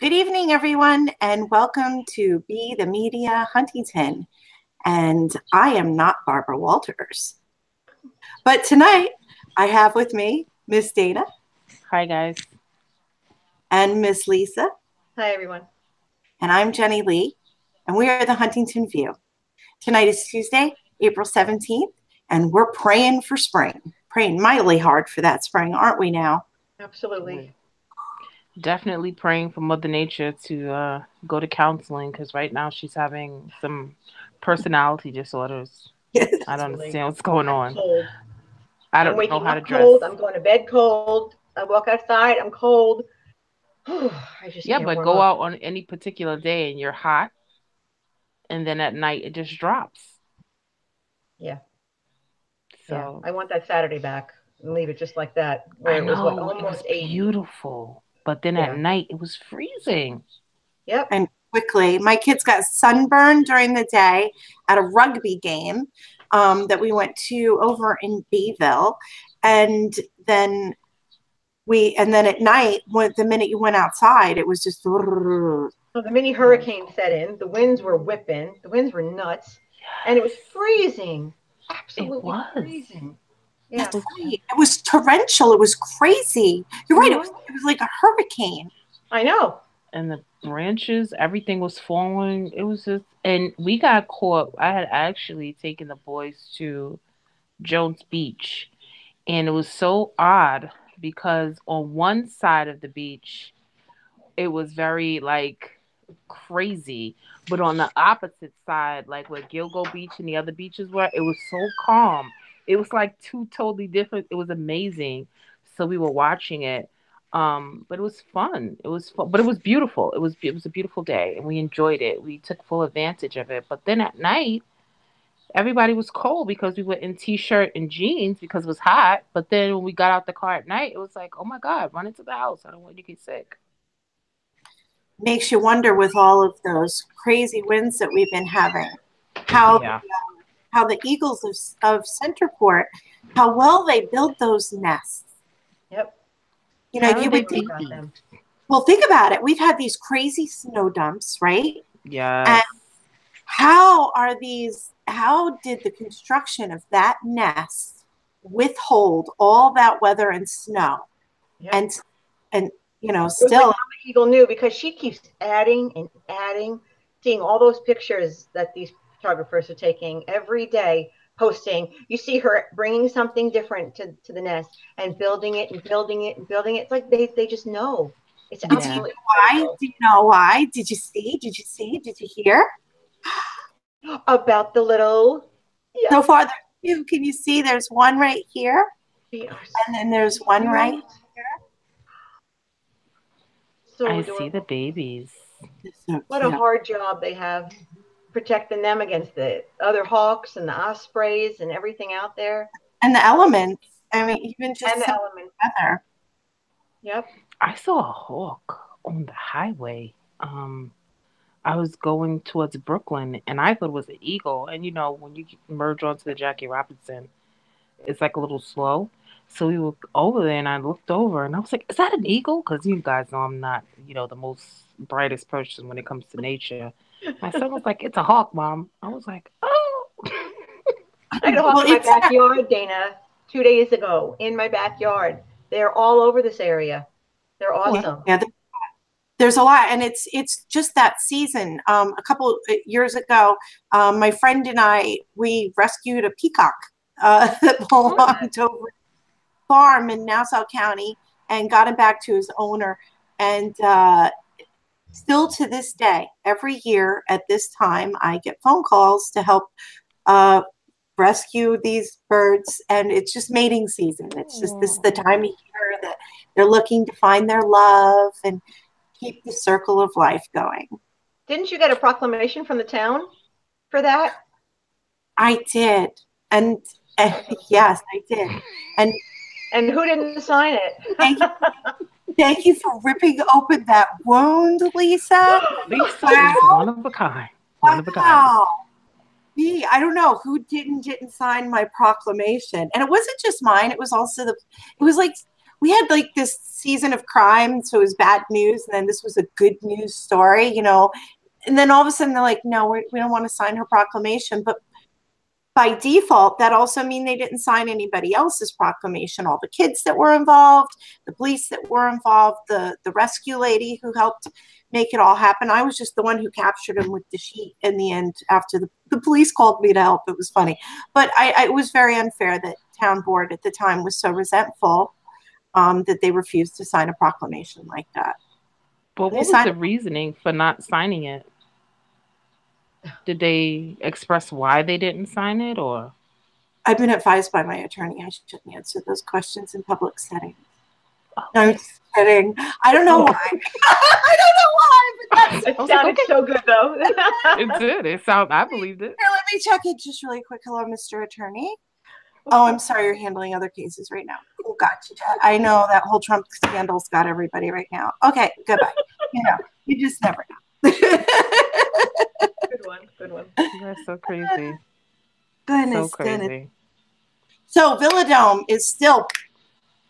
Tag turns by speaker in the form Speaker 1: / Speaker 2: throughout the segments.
Speaker 1: Good evening, everyone, and welcome to Be the Media Huntington. And I am not Barbara Walters. But tonight, I have with me Miss Dana.
Speaker 2: Hi, guys.
Speaker 1: And Miss Lisa.
Speaker 3: Hi, everyone.
Speaker 1: And I'm Jenny Lee, and we are the Huntington View. Tonight is Tuesday, April 17th, and we're praying for spring. Praying mightily hard for that spring, aren't we now?
Speaker 3: Absolutely.
Speaker 2: Definitely praying for Mother Nature to go to counseling because right now she's having some personality disorders.
Speaker 1: Yes.
Speaker 2: I don't understand what's going on.
Speaker 3: Cold.
Speaker 2: I don't know how to dress.
Speaker 3: Cold. I'm going to bed cold. I walk outside. I'm cold. I just
Speaker 2: Yeah,
Speaker 3: can't
Speaker 2: but
Speaker 3: warm
Speaker 2: go
Speaker 3: up.
Speaker 2: out on any particular day and you're hot, and then at night it just drops.
Speaker 3: Yeah.
Speaker 2: So
Speaker 3: I want that Saturday back and leave it just like that, where
Speaker 2: I
Speaker 3: it was
Speaker 2: know
Speaker 3: almost
Speaker 2: it was
Speaker 3: 80.
Speaker 2: beautiful, but then at night it was freezing.
Speaker 3: Yep.
Speaker 1: And quickly, my kids got sunburned during the day at a rugby game that we went to over in Bayville, and then at night, the minute you went outside, it was just.
Speaker 3: So the mini hurricane set in. The winds were whipping. The winds were nuts, and it was freezing. Absolutely freezing. Yeah.
Speaker 1: That's right. It was torrential. It was crazy. You're right. It was like a hurricane.
Speaker 3: I know.
Speaker 2: And the branches, everything was falling. It was just, and we got caught. I had actually taken the boys to Jones Beach, and it was so odd because on one side of the beach, it was very like crazy, but on the opposite side, like where Gilgo Beach and the other beaches were, it was so calm. It was like two totally different. It was amazing. So we were watching it. But it was fun. It was fun, but it was beautiful. It was a beautiful day, and we enjoyed it. We took full advantage of it. But then at night, everybody was cold because we were in t-shirt and jeans because it was hot. But then when we got out the car at night, it was like, oh my God, run into the house. I don't want you to get sick.
Speaker 1: Makes you wonder with all of those crazy winds that we've been having, how the eagles of Centerport, how well they build those nests.
Speaker 3: Yep.
Speaker 1: You know, you would think. Well, think about it. We've had these crazy snow dumps, right?
Speaker 2: Yeah.
Speaker 1: And how did the construction of that nest withhold all that weather and snow? Yep. And you know, still
Speaker 3: like Eagle knew, because she keeps adding and adding, seeing all those pictures that these photographers are taking every day, posting. You see her bringing something different to the nest and building it and building it and building it. It's like they just know. It's absolutely
Speaker 1: why? Do you know why? Did you see? Did you see? Did you hear?
Speaker 3: About the little.
Speaker 1: Yeah. So far, can you see? There's one right here, and then there's one right here.
Speaker 3: So
Speaker 2: I see the babies.
Speaker 3: What a hard job they have protecting them against the other hawks and the ospreys and everything out there.
Speaker 1: And the elements. I mean, even just
Speaker 3: the elements.
Speaker 1: Weather.
Speaker 3: Yep.
Speaker 2: I saw a hawk on the highway. I was going towards Brooklyn, and I thought it was an eagle. And, you know, when you merge onto the Jackie Robinson, it's like a little slow. So we were over there, and I looked over, and I was like, is that an eagle? Because you guys know I'm not, the most brightest person when it comes to nature. My son was like, it's a hawk, Mom. I was like, oh.
Speaker 3: I had a hawk in my backyard, Dana, 2 days ago, in my backyard. They're all over this area. They're awesome.
Speaker 1: Yeah, there's a lot, and it's just that season. A couple years ago, my friend and we rescued a peacock that belonged to a farm in Nassau County and got him back to his owner. And still to this day, every year at this time, I get phone calls to help rescue these birds, and it's just mating season. It's just this is the time of year that they're looking to find their love and keep the circle of life going.
Speaker 3: Didn't you get a proclamation from the town for that?
Speaker 1: I did. And yes, I did.
Speaker 3: And who didn't sign it?
Speaker 1: Thank you for ripping open that wound, Lisa.
Speaker 2: Lisa is one of a kind. One of a kind.
Speaker 1: Me, I don't know who didn't sign my proclamation. And it wasn't just mine. It was also we had like this season of crime, so it was bad news, and then this was a good news story, you know. And then all of a sudden they're like, no, we don't want to sign her proclamation. But by default, that also mean they didn't sign anybody else's proclamation. All the kids that were involved, the police that were involved, the rescue lady who helped make it all happen. I was just the one who captured him with the sheet in the end after the police called me to help. It was funny. But it was very unfair that town board at the time was so resentful that they refused to sign a proclamation like that.
Speaker 2: But what was the reasoning for not signing it? Did they express why they didn't sign it, or?
Speaker 1: I've been advised by my attorney I shouldn't answer those questions in public settings.
Speaker 2: Oh.
Speaker 1: No, I'm just kidding. I don't know why. I don't know why, but
Speaker 3: it sounded so good, though.
Speaker 2: It did. I believed it.
Speaker 1: Here, let me check it just really quick. Hello, Mr. Attorney. Oh, I'm sorry, you're handling other cases right now. Oh, gotcha. I know that whole Trump scandal's got everybody right now. Okay, goodbye. You just never know.
Speaker 3: Good one.
Speaker 2: That's so crazy.
Speaker 1: Goodness,
Speaker 2: so crazy.
Speaker 1: Goodness. So Villadome is still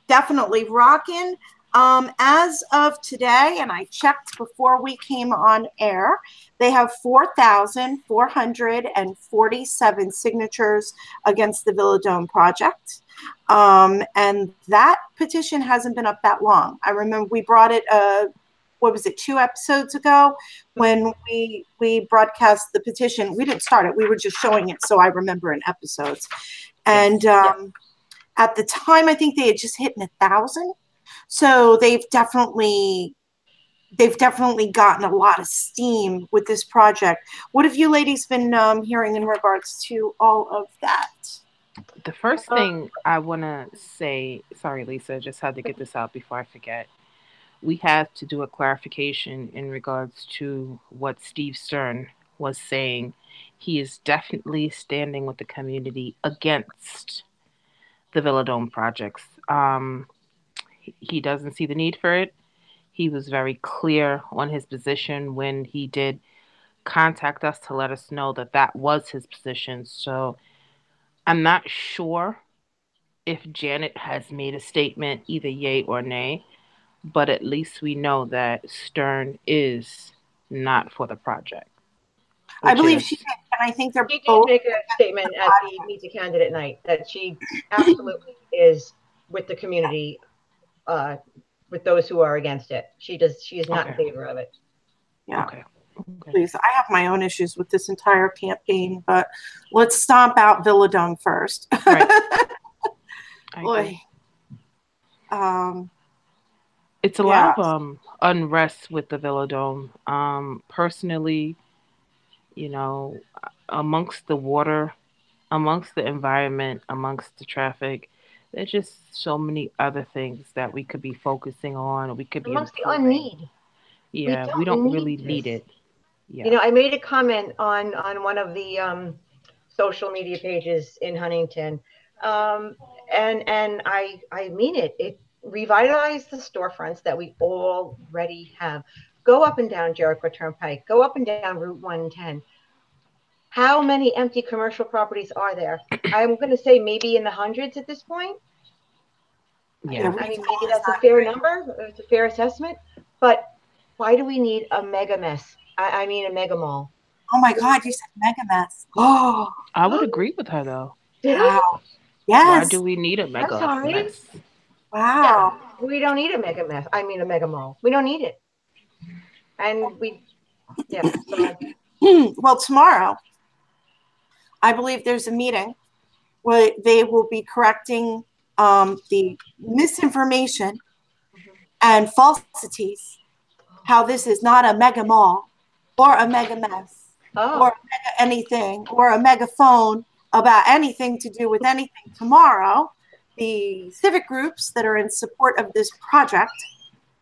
Speaker 1: definitely rocking. As of today, and I checked before we came on air, they have 4,447 signatures against the Villadome project. And that petition hasn't been up that long. I remember we brought it, 2 episodes ago when we broadcast the petition. We didn't start it. We were just showing it. So I remember in episodes. And at the time, I think they had just hit 1,000. So they've definitely gotten a lot of steam with this project. What have you ladies been hearing in regards to all of that?
Speaker 2: The first thing I want to say, sorry, Lisa, just had to get this out before I forget. We have to do a clarification in regards to what Steve Stern was saying. He is definitely standing with the community against the Villadome projects. He doesn't see the need for it. He was very clear on his position when he did contact us to let us know that that was his position. So I'm not sure if Janet has made a statement, either yay or nay, but at least we know that Stern is not for the project.
Speaker 1: I believe she did, and I think
Speaker 3: she did make a statement at the Meet the Candidate night that she absolutely is with the community, with those who are against it. She is not in favor of it.
Speaker 1: Yeah. Okay. Please, I have my own issues with this entire campaign, but let's stomp out Villadome first. Right. Boy.
Speaker 2: It's a lot of unrest with the Villadome. Personally, amongst the water, amongst the environment, amongst the traffic, there's just so many other things that we could be focusing on. We could be
Speaker 3: amongst the unneed.
Speaker 2: Yeah, we don't really need it.
Speaker 3: Yeah. I made a comment on one of the social media pages in Huntington, and I mean it. It revitalized the storefronts that we already have. Go up and down Jericho Turnpike. Go up and down Route 110. How many empty commercial properties are there? I'm going to say maybe in the hundreds at this point.
Speaker 2: Yeah.
Speaker 3: I mean, maybe that's a fair number. It's a fair assessment. But why do we need a mega mess? I mean, a mega mall.
Speaker 1: Oh my God, you said mega mess. Oh,
Speaker 2: I would agree with her though.
Speaker 1: Wow. Yes.
Speaker 2: Why do we need a mega mess?
Speaker 1: Wow.
Speaker 3: Yeah, we don't need a mega mess. I mean, a mega mall. We don't need it. And So.
Speaker 1: Well, tomorrow, I believe there's a meeting where they will be correcting the misinformation and falsities, how this is not a mega mall or a mega mess or a mega anything or a megaphone about anything to do with anything. Tomorrow, the civic groups that are in support of this project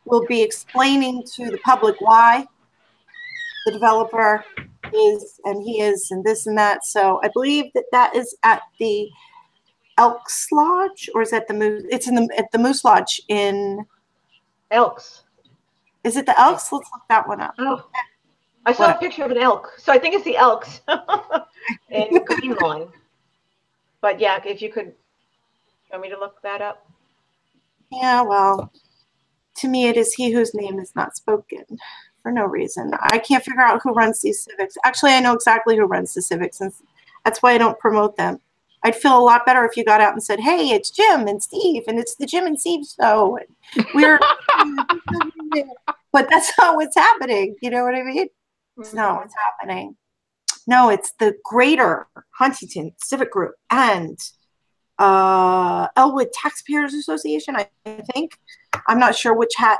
Speaker 1: will be explaining to the public why the developer is and he is and this and that. So I believe that is at the Elks Lodge, or is that the Moose? It's at the Moose Lodge in
Speaker 3: Elks.
Speaker 1: Is it the Elks? Let's look that one up.
Speaker 3: Oh, I saw a picture of an elk, so I think it's the Elks in Greenlawn. But yeah, if you could, want me to look that up?
Speaker 1: Yeah, well, to me, it is he whose name is not spoken for no reason. I can't figure out who runs these civics. Actually, I know exactly who runs the civics, and that's why I don't promote them. I'd feel a lot better if you got out and said, "Hey, it's Jim and Steve, and it's the Jim and Steve show." And we're, but that's not what's happening. You know what I mean? It's not what's happening. No, it's the Greater Huntington Civic Group and Elwood Taxpayers Association, I think. I'm not sure which hat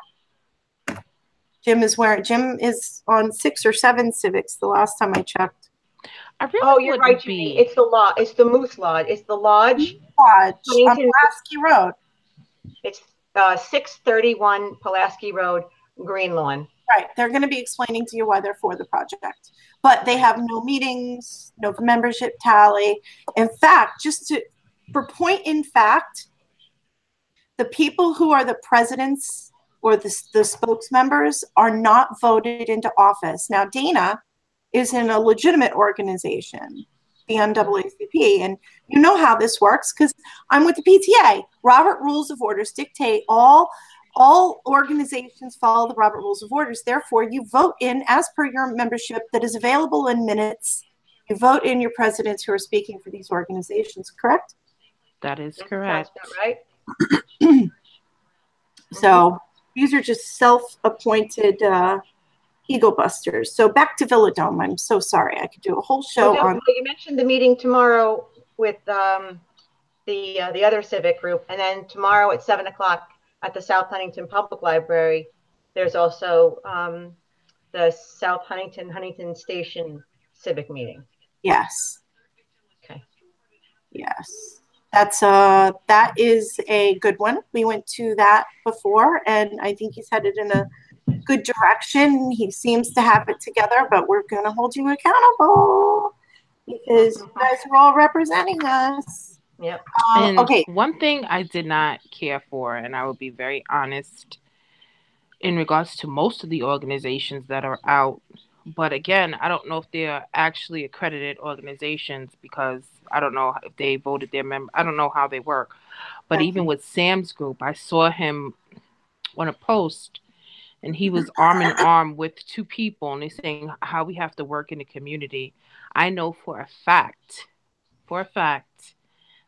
Speaker 1: Jim is wearing. Jim is on 6 or 7 civics the last time I checked.
Speaker 3: You're right, Judy. It's the lodge. It's the Moose Lodge. It's the Lodge.
Speaker 1: On Pulaski Road.
Speaker 3: It's 631 Pulaski Road, Green Lawn.
Speaker 1: Right. They're going to be explaining to you why they're for the project. But they have no meetings, no membership tally. In fact, for point in fact, the people who are the presidents or the spokesmembers are not voted into office. Now, Dana is in a legitimate organization, the NAACP, and you know how this works because I'm with the PTA. Robert Rules of Orders dictate all organizations follow the Robert Rules of Orders. Therefore, you vote in, as per your membership that is available in minutes, you vote in your presidents who are speaking for these organizations, correct?
Speaker 2: That is correct.
Speaker 3: That's right.
Speaker 1: So these are just self-appointed ego busters. So back to Villadome. I'm so sorry. I could do a whole show on.
Speaker 3: You mentioned the meeting tomorrow with the other civic group, and then tomorrow at 7 o'clock at the South Huntington Public Library, there's also the South Huntington Station civic meeting.
Speaker 1: Yes.
Speaker 3: Okay.
Speaker 1: Yes. That is a good one. We went to that before, and I think he's headed in a good direction. He seems to have it together, but we're going to hold you accountable because you guys are all representing us.
Speaker 3: Yep.
Speaker 2: Okay. One thing I did not care for, and I will be very honest, in regards to most of the organizations that are out, but again, I don't know if they're actually accredited organizations because I don't know if they voted their member. I don't know how they work. But even with Sam's group, I saw him on a post and he was arm in arm with 2 people and they're saying how we have to work in the community. I know for a fact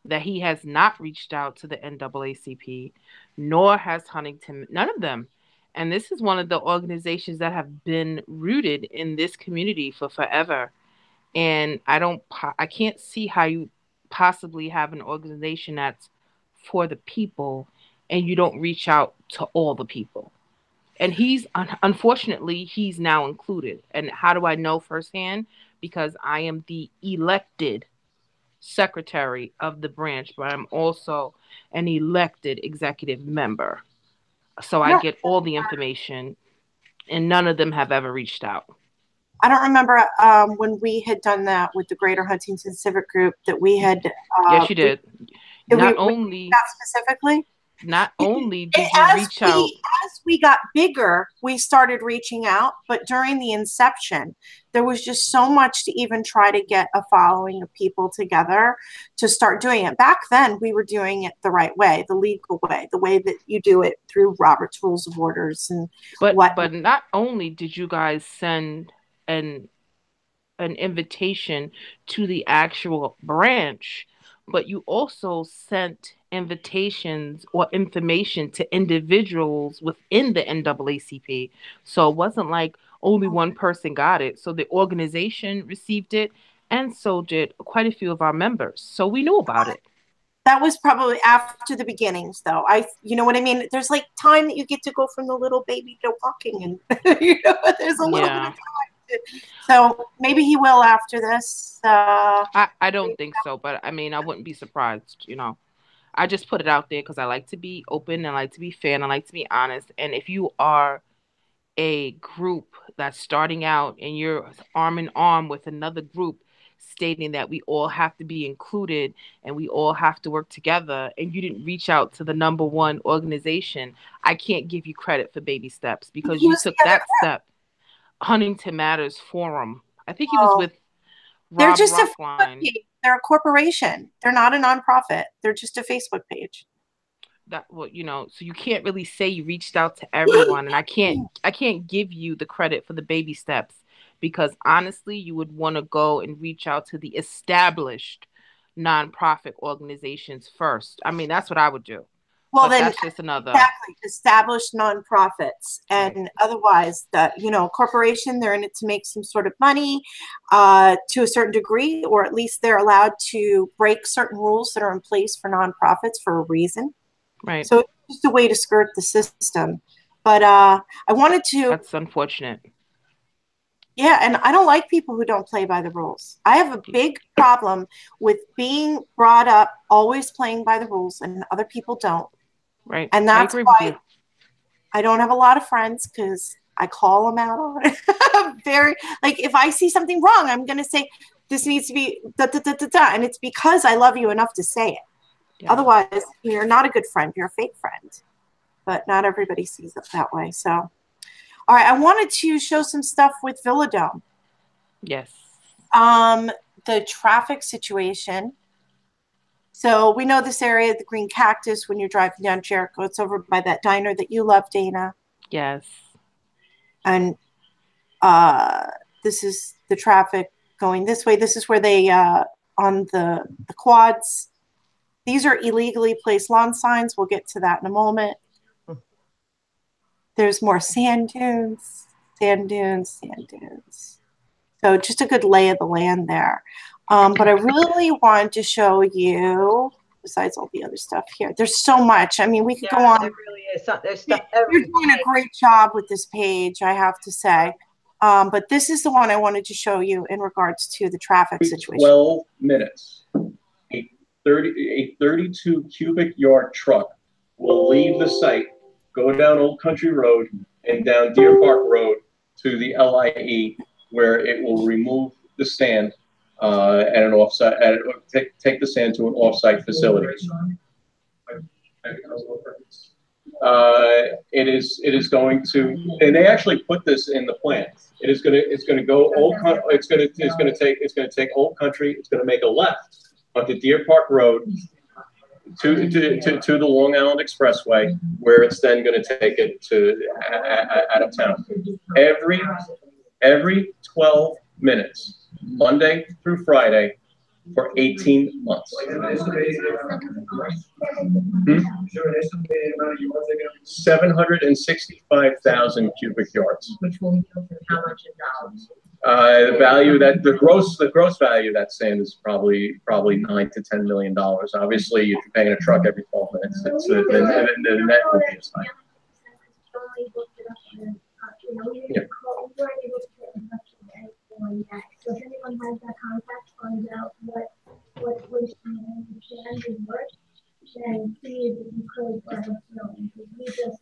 Speaker 2: that he has not reached out to the NAACP, nor has Huntington, none of them. And this is one of the organizations that have been rooted in this community for forever. And I can't see how you possibly have an organization that's for the people and you don't reach out to all the people. And unfortunately, he's now included. And how do I know firsthand? Because I am the elected secretary of the branch, but I'm also an elected executive member. So I get all the information, and none of them have ever reached out.
Speaker 1: I don't remember when we had done that with the Greater Huntington Civic Group that we had.
Speaker 2: Yes, you did. Not only did you reach out.
Speaker 1: As we got bigger, we started reaching out, but during the inception, there was just so much to even try to get a following of people together to start doing it. Back then, we were doing it the right way, the legal way, the way that you do it through Robert's Rules of Orders. But
Speaker 2: not only did you guys send an invitation to the actual branch, but you also sent invitations or information to individuals within the NAACP. So it wasn't like only one person got it. So the organization received it, and so did quite a few of our members. So we knew about it.
Speaker 1: That was probably after the beginnings, though. You know what I mean? There's like time that you get to go from the little baby to walking, and there's a little bit of time. So maybe he will after this.
Speaker 2: I don't think so, but I mean, I wouldn't be surprised, I just put it out there because I like to be open and I like to be fair and I like to be honest. And if you are a group that's starting out and you're arm in arm with another group stating that we all have to be included and we all have to work together, and you didn't reach out to the number one organization, I can't give you credit for baby steps because you took that step. Huntington Matters Forum. I think he was with Rob
Speaker 1: They're just
Speaker 2: Rockline.
Speaker 1: They're a corporation. They're not a nonprofit. They're just a Facebook page.
Speaker 2: that what so you can't really say you reached out to everyone, and I can't give you the credit for the baby steps, because honestly you would want to go and reach out to the established nonprofit organizations first. I mean, that's what I would do.
Speaker 1: Well,
Speaker 2: But
Speaker 1: then
Speaker 2: that's just another
Speaker 1: exactly, established nonprofits,
Speaker 2: right.
Speaker 1: and otherwise, the corporation, they're in it to make some sort of money, to a certain degree, or at least they're allowed to break certain rules that are in place for nonprofits for a reason.
Speaker 2: Right.
Speaker 1: So it's just a way to skirt the system. But I wanted to.
Speaker 2: That's unfortunate.
Speaker 1: Yeah, and I don't like people who don't play by the rules. I have a big problem with being brought up always playing by the rules, and other people don't.
Speaker 2: Right.
Speaker 1: And
Speaker 2: I
Speaker 1: that's
Speaker 2: agree with
Speaker 1: why
Speaker 2: you.
Speaker 1: I don't have a lot of friends, because I call them out on it. Very, like, if I see something wrong, I'm going to say, this needs to be da, da, da, da, da. And it's because I love you enough to say it.
Speaker 2: Yeah.
Speaker 1: Otherwise, you're not a good friend. You're a fake friend. But not everybody sees it that way. So, all right, I wanted to show some stuff with Villadome.
Speaker 2: Yes.
Speaker 1: The traffic situation. So we know this area, the Green Cactus, when you're driving down Jericho. It's over by that diner that you love, Dana.
Speaker 2: Yes.
Speaker 1: And this is the traffic going this way. This is where they, on the quads, these are illegally placed lawn signs. We'll get to that in a moment. There's more sand dunes, sand dunes, sand dunes. So just a good lay of the land there. But I really wanted to show you, besides all the other stuff here, there's so much. I mean, we could go on.
Speaker 3: There really is. There's stuff
Speaker 1: You're doing a great job with this page, I have to say. But this is the one I wanted to show you in regards to the traffic situation.
Speaker 4: 12 minutes. A 32 cubic yard truck will leave the site, go down Old Country Road and down Deer Park Road to the LIE, where it will remove the sand at an offsite, take the sand to an offsite facility. It is going to, and they actually put this in the plan. It's going to go it's going to take Old Country. It's going to make a left onto Deer Park Road to the Long Island Expressway, where it's then going to take it to out of town. Every 12 minutes. Monday through Friday for 18 months. 765,000 cubic yards.
Speaker 5: Which will yield how much in dollars?
Speaker 4: The value that the gross value of that sand is probably $9 to $10 million. Obviously, if you're paying a truck every 12 minutes, the net will be as high. Yeah.
Speaker 5: So if anyone has that contact, find out what was and work, and see if you could let us know. Because we just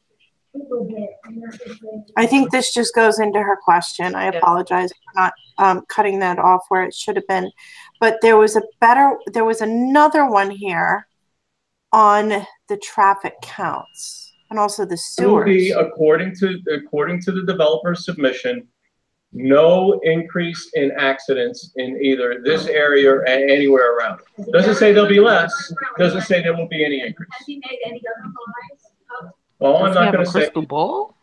Speaker 5: Googled it, and that was really.
Speaker 1: I think this just goes into her question. I apologize for not cutting that off where it should have been, but there was another one here on the traffic counts and also the sewers.
Speaker 4: According to the developer's submission, no increase in accidents in either this area or anywhere around. Doesn't say there'll be less. Doesn't say there won't be any increase.
Speaker 5: Has he made any other lies?
Speaker 4: Well, I'm not going to say.
Speaker 2: Crystal ball?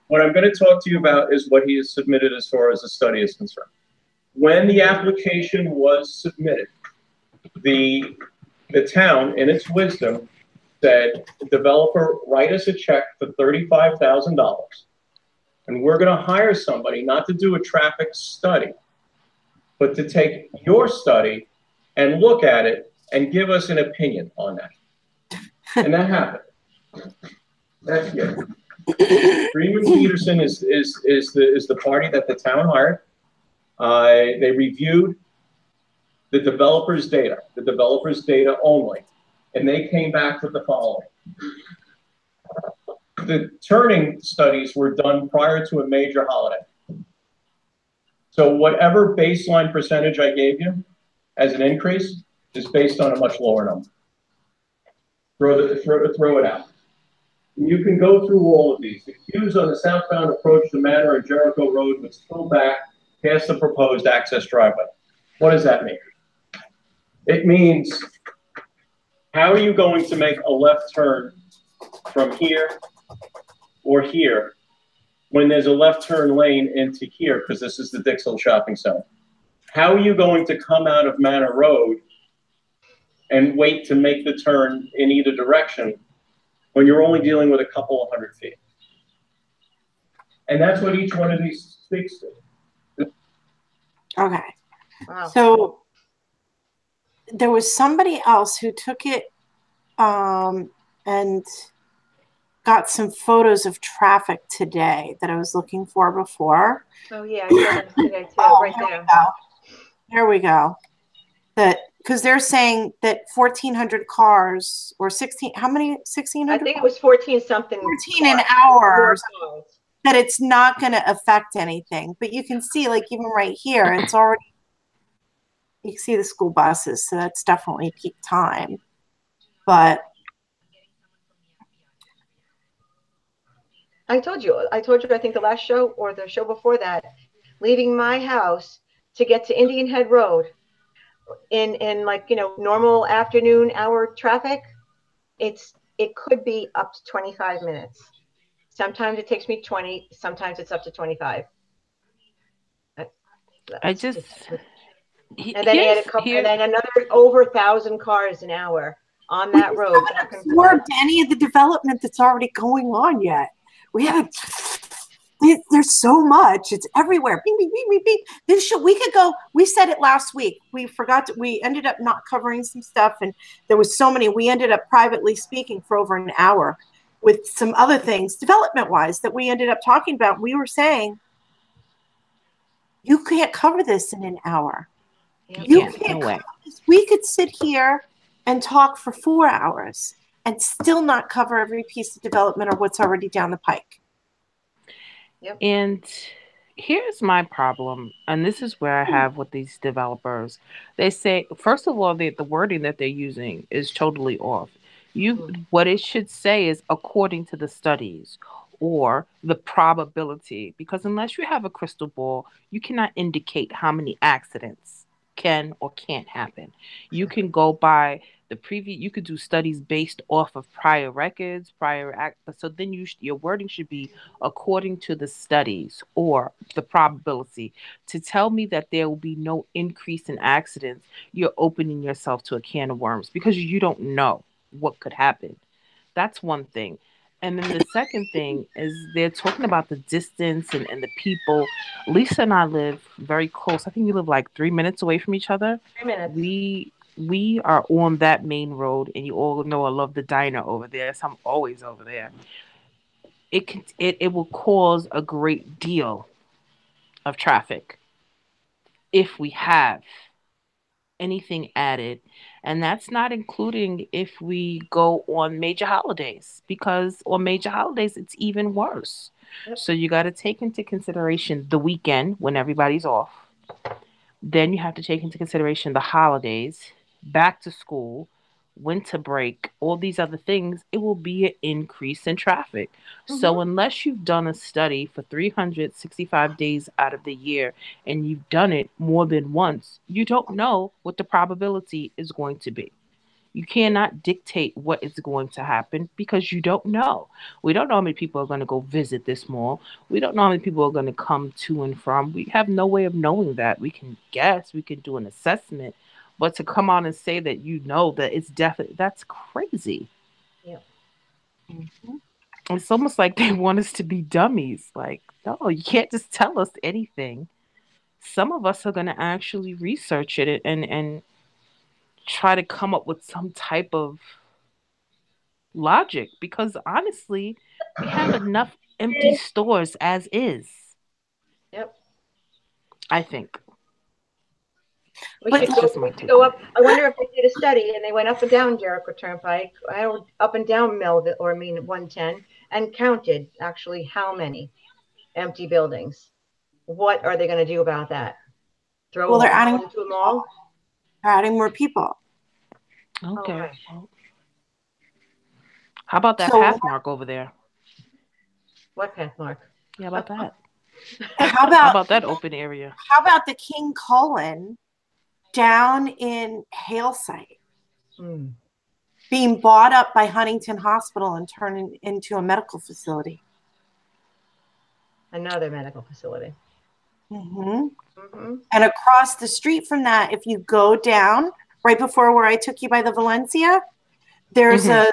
Speaker 4: What I'm going to talk to you about is what he has submitted as far as the study is concerned. When the application was submitted, the town, in its wisdom, said, developer, write us a check for $35,000. And we're going to hire somebody not to do a traffic study, but to take your study and look at it and give us an opinion on that. And that happened. That's good. Freeman Peterson is the party that the town hired. They reviewed the developer's data only, and they came back with the following. The turning studies were done prior to a major holiday. So whatever baseline percentage I gave you as an increase is based on a much lower number. Throw it out. You can go through all of these. The queues on the southbound approach to Manor and Jericho Road was pulled back past the proposed access driveway. What does that mean? It means, how are you going to make a left turn from here or here when there's a left turn lane into here, because this is the Dixhill Shopping Center? How are you going to come out of Manor Road and wait to make the turn in either direction when you're only dealing with a couple of 100 feet? And that's what each one of these speaks to.
Speaker 1: Okay.
Speaker 3: Wow.
Speaker 1: So there was somebody else who took it and got some photos of traffic today that I was looking for before.
Speaker 3: Oh yeah, I saw them today too, right there.
Speaker 1: Here we go. That because they're saying that 1,400 cars or 16. How many? 1,600.
Speaker 3: I think it was 14 something.
Speaker 1: 14 an hour. That it's not going to affect anything, but you can see, like even right here, it's already. You can see the school buses, so that's definitely peak time. But
Speaker 3: I told you, I think the last show or the show before that, leaving my house to get to Indian Head Road in like, normal afternoon hour traffic, it could be up to 25 minutes. Sometimes it takes me 20, sometimes it's up to 25. And then and then another over 1,000 cars an hour on that road.
Speaker 1: We haven't absorbed any of the development that's already going on yet. We haven't. There's so much. It's everywhere. Bing, bing, bing, bing, bing. We could go. We said it last week. We forgot. We ended up not covering some stuff, and there was so many. We ended up privately speaking for over an hour with some other things, development-wise, that we ended up talking about. We were saying, you can't cover this in an hour. You can't cover this. We could sit here and talk for 4 hours and still not cover every piece of development or what's already down the pike.
Speaker 2: Yep. And here's my problem, and this is where I have with these developers. They say, first of all, the wording that they're using is totally off. What it should say is according to the studies or the probability, because unless you have a crystal ball, you cannot indicate how many accidents can or can't happen. You can go by you could do studies based off of prior records, so then your wording should be according to the studies or the probability. To tell me that there will be no increase in accidents, you're opening yourself to a can of worms because you don't know what could happen. That's one thing. And then the second thing is they're talking about the distance and the people. Lisa and I live very close. I think we live like 3 minutes away from each other.
Speaker 3: 3 minutes.
Speaker 2: We are on that main road, and you all know I love the diner over there, so I'm always over there. It will cause a great deal of traffic if we have anything added, and that's not including if we go on major holidays, because on major holidays it's even worse. Yep. So you got to take into consideration the weekend when everybody's off. Then you have to take into consideration the holidays, back to school, winter break, all these other things. It will be an increase in traffic. Mm-hmm. So unless you've done a study for 365 days out of the year and you've done it more than once, you don't know what the probability is going to be. You cannot dictate what is going to happen because you don't know. We don't know how many people are going to go visit this mall. We don't know how many people are going to come to and from. We have no way of knowing that. We can guess, we can do an assessment, but to come out and say that that it's definitely, that's crazy.
Speaker 3: Yeah.
Speaker 2: Mm-hmm. It's almost like they want us to be dummies. Like, no, you can't just tell us anything. Some of us are going to actually research it and try to come up with some type of logic, because honestly, we have enough empty stores as is.
Speaker 3: Yep.
Speaker 2: I think.
Speaker 3: We should go up. I wonder if they did a study and they went up and down Jericho Turnpike, up and down Melville, 110, and counted actually how many empty buildings. What are they going to do about that?
Speaker 1: They're adding
Speaker 3: into a mall?
Speaker 1: They're adding more people.
Speaker 2: Okay. How about that Pathmark over there?
Speaker 3: What Pathmark?
Speaker 2: Yeah, about that.
Speaker 1: How
Speaker 2: about that open area?
Speaker 1: How about the King Cullen down in Hale site? being bought up by Huntington Hospital and turned into a medical facility.
Speaker 3: Another medical facility.
Speaker 1: Mm-hmm. Mm-hmm. And across the street from that, if you go down right before where I took you by the Valencia, there's a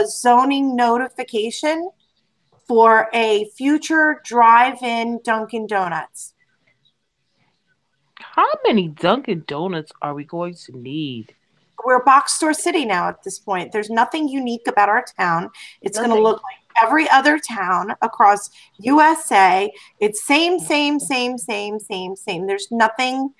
Speaker 1: zoning notification for a future drive-in Dunkin' Donuts.
Speaker 2: How many Dunkin' Donuts are we going to need?
Speaker 1: We're a box store city now at this point. There's nothing unique about our town. It's going to look like every other town across USA. It's same. There's nothing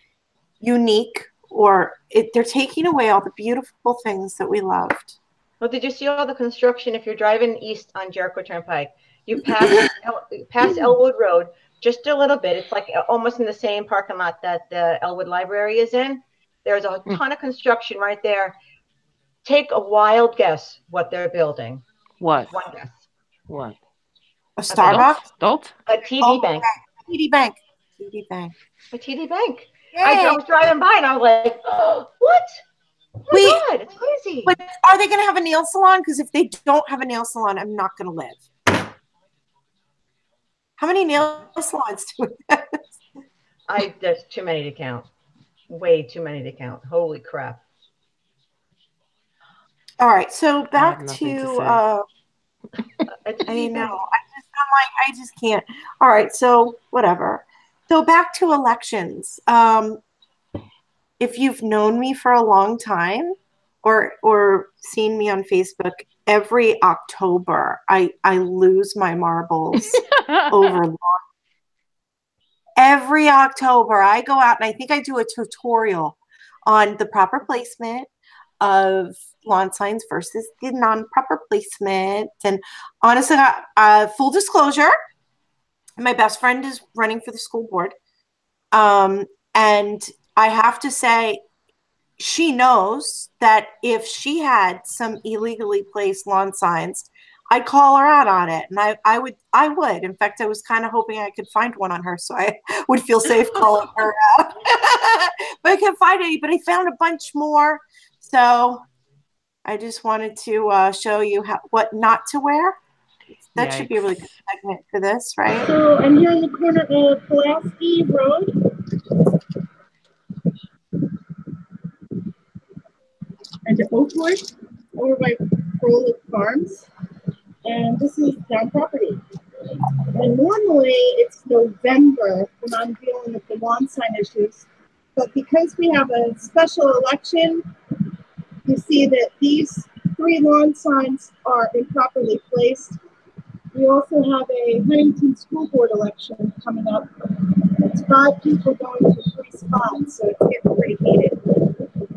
Speaker 1: unique, they're taking away all the beautiful things that we loved.
Speaker 3: Well, did you see all the construction? If you're driving east on Jericho Turnpike, you pass Elwood Road just a little bit. It's like almost in the same parking lot that the Elwood Library is in. There's a ton of construction right there. Take a wild guess what they're building.
Speaker 2: What?
Speaker 3: One guess.
Speaker 2: What?
Speaker 1: A Starbucks?
Speaker 2: Don't.
Speaker 3: A TD Bank.
Speaker 1: TD Bank. TD Bank.
Speaker 3: A TD Bank. I was driving by and I was like, oh, what? Oh my God, it's crazy.
Speaker 1: But are they going to have a nail salon? Because if they don't have a nail salon, I'm not going to live. How many nail salons do we have?
Speaker 3: There's too many to count. Way too many to count. Holy crap.
Speaker 1: All right, so back to I just can't. All right, so whatever. So back to elections. If you've known me for a long time or seen me on Facebook, every October I lose my marbles over lawn. Every October I go out and I think I do a tutorial on the proper placement of lawn signs versus the non-proper placement. And honestly, full disclosure, my best friend is running for the school board. And I have to say, she knows that if she had some illegally placed lawn signs, I'd call her out on it. And I would. In fact, I was kind of hoping I could find one on her so I would feel safe calling her out. But I couldn't find any, but I found a bunch more. So I just wanted to show you what not to wear. That should be a really good segment for this, right?
Speaker 5: So I'm here in the corner of Pulaski Road. And to Oakwood, over by Frolic Farms. And this is town property. And normally it's November when I'm dealing with the lawn sign issues. But because we have a special election, you see that these 3 lawn signs are improperly placed. We also have a Huntington School Board election coming up. It's 5 people going to 3 spots, so it's getting pretty heated.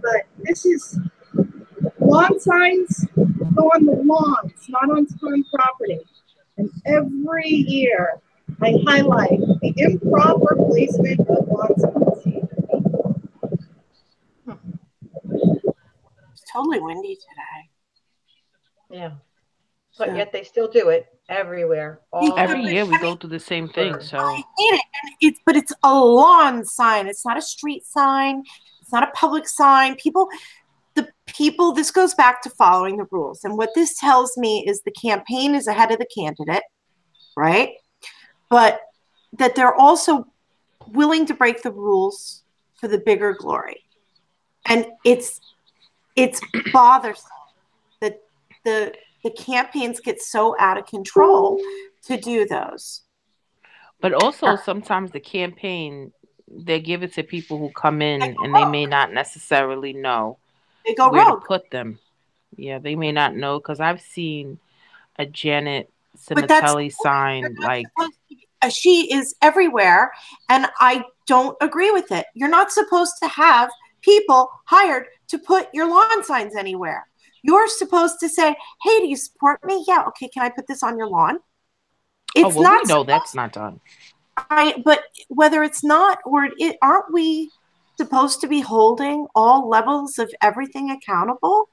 Speaker 5: But this is lawn signs go on the lawns, not on town property. And every year I highlight the improper placement of lawn signs.
Speaker 1: It's totally windy today.
Speaker 3: Yeah. But yet they still do it everywhere.
Speaker 2: Every year we go through the same thing. So
Speaker 1: I hate it. But it's a lawn sign. It's not a street sign. It's not a public sign. This goes back to following the rules. And what this tells me is the campaign is ahead of the candidate, right? But that they're also willing to break the rules for the bigger glory. And it's bothersome that the campaigns get so out of control to do those.
Speaker 2: But also sometimes the campaign, they give it to people who come in and they may not necessarily know where to put them. Yeah, they may not know, because I've seen a Janet Cimitelli sign like
Speaker 1: she is everywhere, and I don't agree with it. You're not supposed to have people hired to put your lawn signs anywhere. You're supposed to say, "Hey, do you support me? Yeah, okay. Can I put this on your lawn?" It's not.
Speaker 2: No, that's not done.
Speaker 1: But whether it's not or it, aren't we supposed to be holding all levels of everything accountable?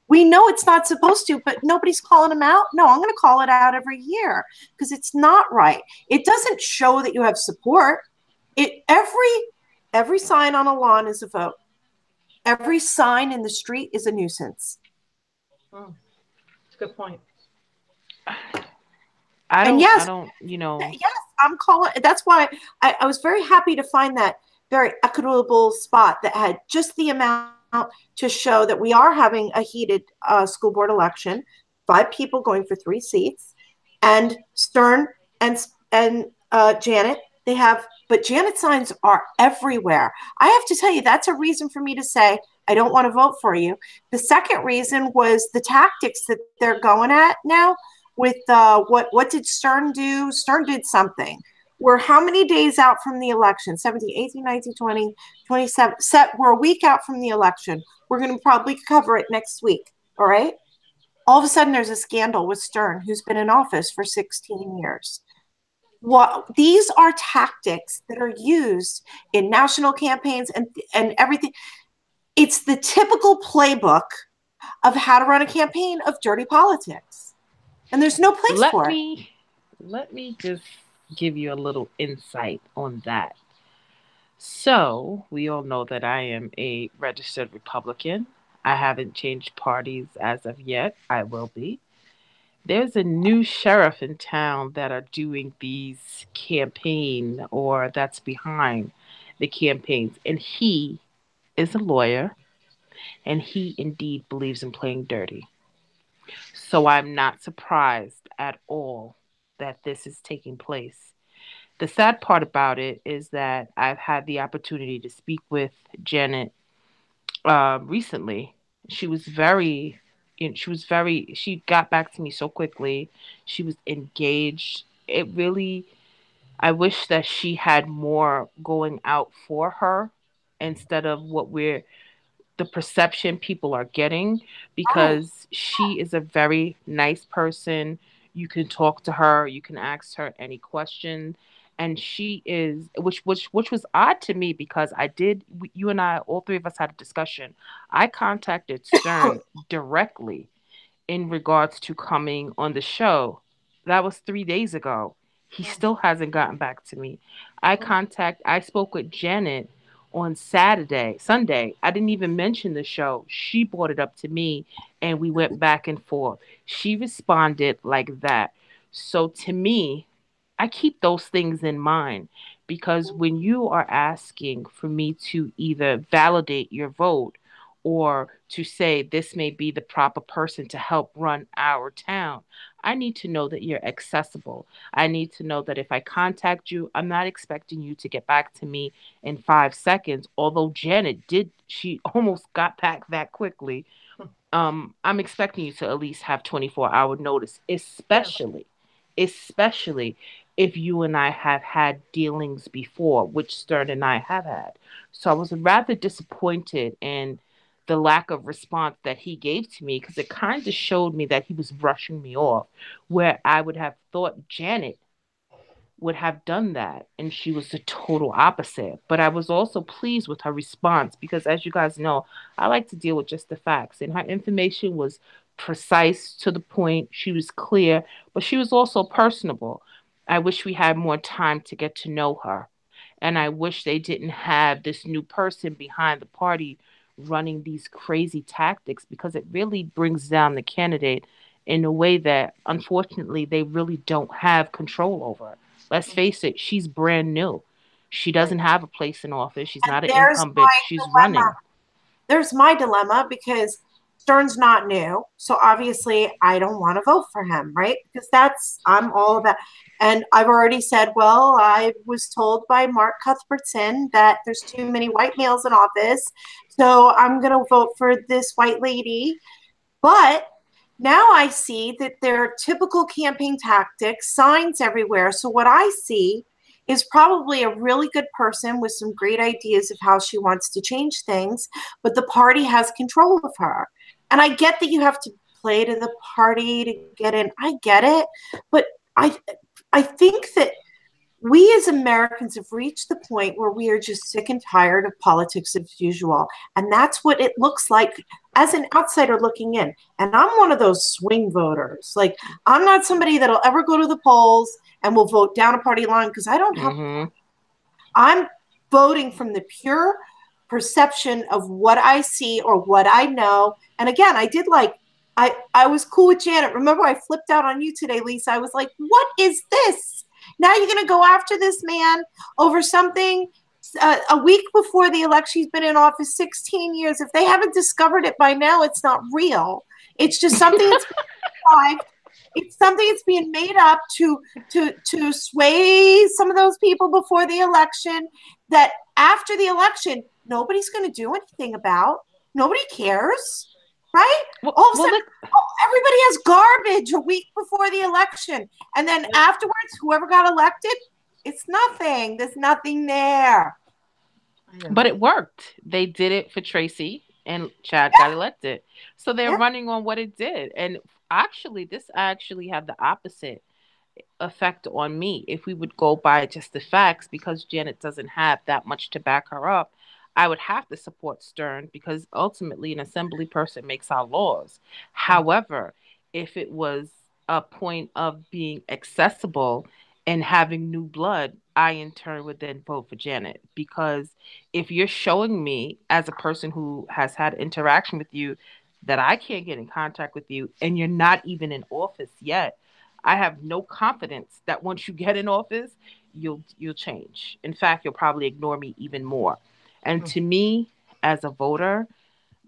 Speaker 1: We know it's not supposed to, but nobody's calling them out. No, I'm going to call it out every year because it's not right. It doesn't show that you have support. Every sign on a lawn is a vote. Every sign in the street is a nuisance.
Speaker 3: That's a good point.
Speaker 2: I
Speaker 1: And
Speaker 2: don't,
Speaker 1: yes,
Speaker 2: yes,
Speaker 1: I'm calling. That's why I was very happy to find that very equitable spot that had just the amount to show that we are having a heated school board election, 5 people going for 3 seats, and Stern and Janet. They have, but Janet signs are everywhere. I have to tell you, that's a reason for me to say I don't want to vote for you. The second reason was the tactics that they're going at now with what did Stern do? Stern did something. We're how many days out from the election? 17, 18, 19, 20, 27. We're a week out from the election. We're going to probably cover it next week. All right. All of a sudden, there's a scandal with Stern, who's been in office for 16 years. These are tactics that are used in national campaigns and everything. It's the typical playbook of how to run a campaign of dirty politics. And there's no place for it.
Speaker 2: Let me just give you a little insight on that. So, we all know that I am a registered Republican. I haven't changed parties as of yet. I will be. There's a new sheriff in town that are doing these campaign or that's behind the campaigns. And he is a lawyer and he indeed believes in playing dirty. So I'm not surprised at all that this is taking place. The sad part about it is that I've had the opportunity to speak with Janet recently. She was very, she got back to me so quickly. She was engaged. It really, I wish that she had more going out for her instead of the perception people are getting because she is a very nice person. You can talk to her, you can ask her any question, and she is which was odd to me because you and I, all three of us had a discussion. I contacted Stern directly in regards to coming on the show. That was 3 days ago. He still hasn't gotten back to me. I spoke with Janet on Sunday. I didn't even mention the show. She brought it up to me and we went back and forth. She responded like that. So to me, I keep those things in mind because when you are asking for me to either validate your vote or to say this may be the proper person to help run our town, I need to know that you're accessible. I need to know that if I contact you, I'm not expecting you to get back to me in 5 seconds. Although Janet did, she almost got back that quickly. I'm expecting you to at least have 24-hour notice, especially if you and I have had dealings before, which Stern and I have had. So I was rather disappointed in the lack of response that he gave to me because it kind of showed me that he was brushing me off, where I would have thought Janet would have done that, and she was the total opposite. But I was also pleased with her response because, as you guys know, I like to deal with just the facts, and her information was precise to the point. She was clear, but she was also personable. I wish we had more time to get to know her, and I wish they didn't have this new person behind the party running these crazy tactics because it really brings down the candidate in a way that unfortunately they really don't have control over. Let's face it, she's brand new. She doesn't have a place in office. She's not an incumbent. She's running.
Speaker 1: There's my dilemma because Stern's not new. So obviously I don't want to vote for him, right? Because I'm all about. And I've already said, well, I was told by Mark Cuthbertson that there's too many white males in office. So I'm going to vote for this white lady. But now I see that there are typical campaign tactics, signs everywhere. So what I see is probably a really good person with some great ideas of how she wants to change things, but the party has control of her. And I get that you have to play to the party to get in. I get it. But I think that we as Americans have reached the point where we are just sick and tired of politics as usual. And that's what it looks like as an outsider looking in. And I'm one of those swing voters. Like, I'm not somebody that'll ever go to the polls and will vote down a party line because I don't have. I'm voting from the pure perception of what I see or what I know. And again, I did like I was cool with Janet. Remember, I flipped out on you today, Lisa. I was like, what is this? Now you're going to go after this man over something a week before the election. He's been in office 16 years. If they haven't discovered it by now, it's not real. It's just something that's being it's something that's being made up to sway some of those people before the election that after the election, nobody's going to do anything about. Nobody cares, right? All of a sudden, everybody has garbage a week before the election. And then afterwards, whoever got elected, it's nothing. There's nothing there.
Speaker 2: But it worked. They did it for Tracy and Chad got elected. So they're running on what it did. And actually, this actually had the opposite effect on me. If we would go by just the facts, because Janet doesn't have that much to back her up, I would have to support Stern because ultimately an assembly person makes our laws. However, if it was a point of being accessible and having new blood, I in turn would then vote for Janet. Because if you're showing me as a person who has had interaction with you that I can't get in contact with you and you're not even in office yet, I have no confidence that once you get in office, you'll change. In fact, you'll probably ignore me even more. And to me, as a voter